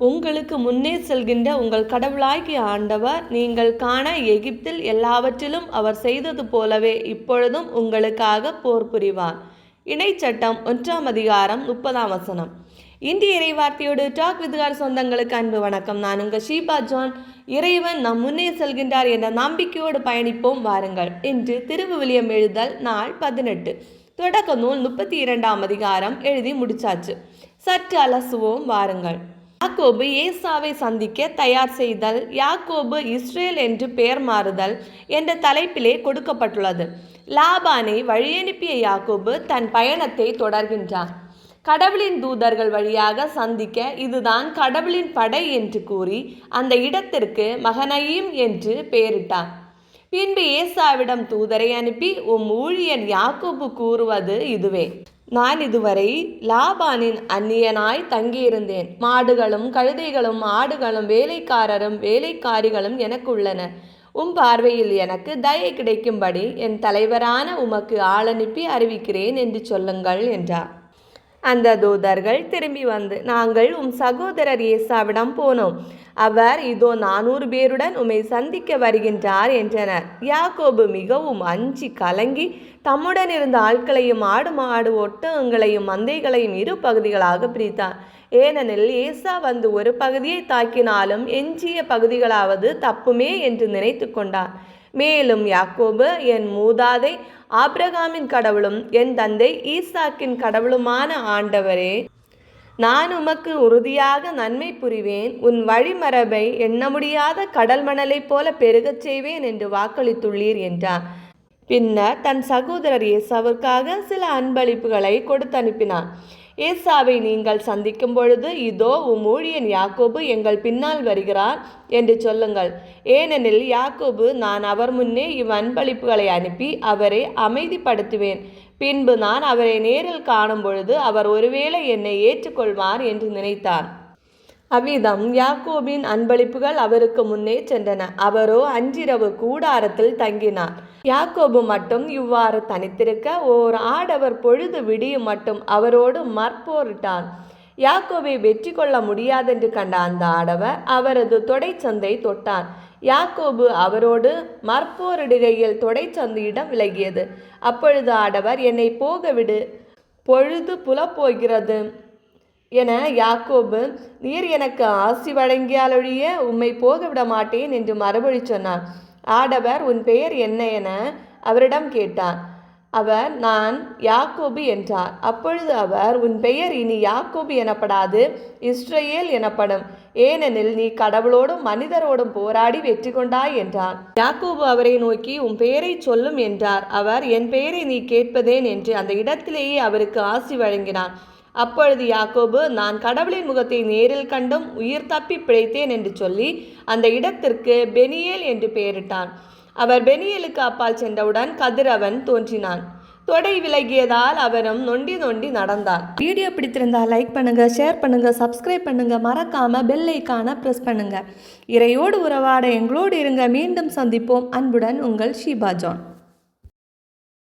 உங்களுக்கு முன்னே செல்கின்ற உங்கள் கடவுளாகிய ஆண்டவர் நீங்கள் காண எகிப்தில் எல்லாவற்றிலும் அவர் செய்தது போலவே இப்பொழுதும் உங்களுக்காக போர் புரிவார். இணைச்சட்டம் 1ஆம் அதிகாரம் 30ஆம் வசனம். இந்திய இறைவார்த்தையோடு டாக் வித் காட் சொந்தங்களுக்கு அன்பு வணக்கம். நான் உங்கள் ஷீபா ஜான். இறைவன் நம் முன்னே செல்கின்றார் என்ற நம்பிக்கையோடு பயணிப்போம் வாருங்கள். இன்று திருவிவிலியம் எழுதல் நாள் 18. தொடக்க நூல் 32ஆம் அதிகாரம் எழுதி முடிச்சாச்சு. சற்று அலசுவோம் வாருங்கள். யாக்கோபு ஏசாவை சந்திக்க தயார் செய்தல், யாக்கோபு இஸ்ரேல் என்று பெயர் மாறுதல் என்ற தலைப்பிலே கொடுக்கப்பட்டுள்ளது. லாபானை வழியனுப்பிய யாக்கோபு தன் பயணத்தை தொடர்கின்றார். கடவுளின் தூதர்கள் வழியாக சந்திக்க இதுதான் கடவுளின் படை என்று கூறி அந்த இடத்திற்கு மகனயீம் என்று பெயரிட்டார். பின்பு ஏசாவிடம் தூதரை அனுப்பி, உம் ஊழியன் யாக்கோபு கூறுவது இதுவே: நான் இதுவரை லாபானின் அந்நியனாய் தங்கியிருந்தேன். மாடுகளும் கழுதைகளும் ஆடுகளும் வேலைக்காரரும் வேலைக்காரிகளும் எனக்கு உள்ளன. பார்வையில் எனக்கு தயை கிடைக்கும்படி என் தலைவரான உமக்கு ஆளனுப்பி அறிவிக்கிறேன் என்று சொல்லுங்கள் என்றார். அந்த தூதர்கள் திரும்பி வந்து, நாங்கள் சகோதரர் ஏசாவிடம் போனோம். அவர் இதோ 400 பேருடன் உம்மை சந்திக்க வருகின்றார் என்றனர். யாக்கோபு மிகவும் அஞ்சி கலங்கி தம்முடன் இருந்த ஆட்களையும் ஆடு மாடு ஒட்டகங்களையும் மந்தைகளையும் 2 பகுதிகளாக பிரித்தார். ஏனெனில் ஏசா வந்து ஒரு பகுதியை தாக்கினாலும் எஞ்சிய பகுதிகளாவது தப்புமே என்று நினைத்து கொண்டார். மேலும் யாக்கோபு, என் மூதாதை ஆபிரகாமின் கடவுளும் என் தந்தை ஈசாக்கின் கடவுளுமான ஆண்டவரே, நான் உமக்கு உறுதியாக நன்மை புரிவேன். உன் வழிமரபை எண்ண முடியாத கடல் மணலைப் போல பெருகச் செய்வேன் என்று வாக்களித்துள்ளீர் என்றார். பின்னர் தன் சகோதரர் ஏசாவிற்காக சில அன்பளிப்புகளை கொடுத்து அனுப்பினார். ஏசாவை நீங்கள் சந்திக்கும் பொழுது, இதோ ஊழியன் யாக்கோபு எங்கள் பின்னால் வருகிறார் என்று சொல்லுங்கள். ஏனெனில் யாக்கோபு, நான் அவர் முன்னே அன்பளிப்புகளை அனுப்பி அவரை அமைதிப்படுத்துவேன். பின்பு நான் அவரை நேரில் காணும் பொழுது அவர் ஒருவேளை என்னை ஏற்றுக்கொள்வார் என்று நினைத்தார். அவ்விதம் யாக்கோபின் அன்பளிப்புகள் அவருக்கு முன்னே சென்றன. அவரோ அன்றிரவு கூடாரத்தில் தங்கினார். யாக்கோபு மட்டும் இவ்வாறு தனித்திருக்க ஓர் ஆடவர் பொழுது விடியும் மட்டும் அவரோடு மற்போரிட்டான். யாக்கோபை வெற்றி கொள்ள முடியாதென்று கண்ட அந்த ஆடவர் அவரது தொடைச்சந்தை தொட்டார். யாக்கோபு அவரோடு மற்போரிடுகையில் தொடைச்சந்தையிடம் விலகியது. அப்பொழுது ஆடவர், என்னை போகவிடு, பொழுது புலப்போகிறது என யாக்கோபு, நீர் எனக்கு ஆசி வழங்கியாலொழிய உம்மை போக விட மாட்டேன் என்று மறுமொழி சொன்னார். ஆடவர், உன் பெயர் என்ன என அவரிடம் கேட்டார். அவர், நான் யாக்கோபு என்றார். அப்பொழுது அவர், உன் பெயர் இனி யாக்கோபு எனப்படாது இஸ்ரவேல் எனப்படும். ஏனெனில் நீ கடவுளோடும் மனிதரோடும் போராடி வெற்றி கொண்டாய் என்றார். யாக்கோபு அவரை நோக்கி, உன் பெயரை சொல்லும் என்றார். அவர், என் பெயரை நீ கேட்பதேன் என்று அந்த இடத்திலேயே அவருக்கு ஆசி வழங்கினார். அப்பொழுது யாக்கோபு, நான் கடவுளின் முகத்தை நேரில் கண்டும் உயிர் தப்பி பிழைத்தேன் என்று சொல்லி அந்த இடத்திற்கு பெனியேல் என்று பெயரிட்டான். அவர் பெனியேலுக்கு அப்பால் சென்றவுடன் கதிரவன் தோன்றினான். தொடை விலகியதால் அவரும் நொண்டி நொண்டி நடந்தார். வீடியோ பிடித்திருந்தால் லைக் பண்ணுங்க, ஷேர் பண்ணுங்க, சப்ஸ்கிரைப் பண்ணுங்க, மறக்காம பெல் ஐகானை பிரஸ் பண்ணுங்க. இறையோடு உறவாட எங்களோடு இருங்க. மீண்டும் சந்திப்போம். அன்புடன் உங்கள் ஷீபா ஜான்.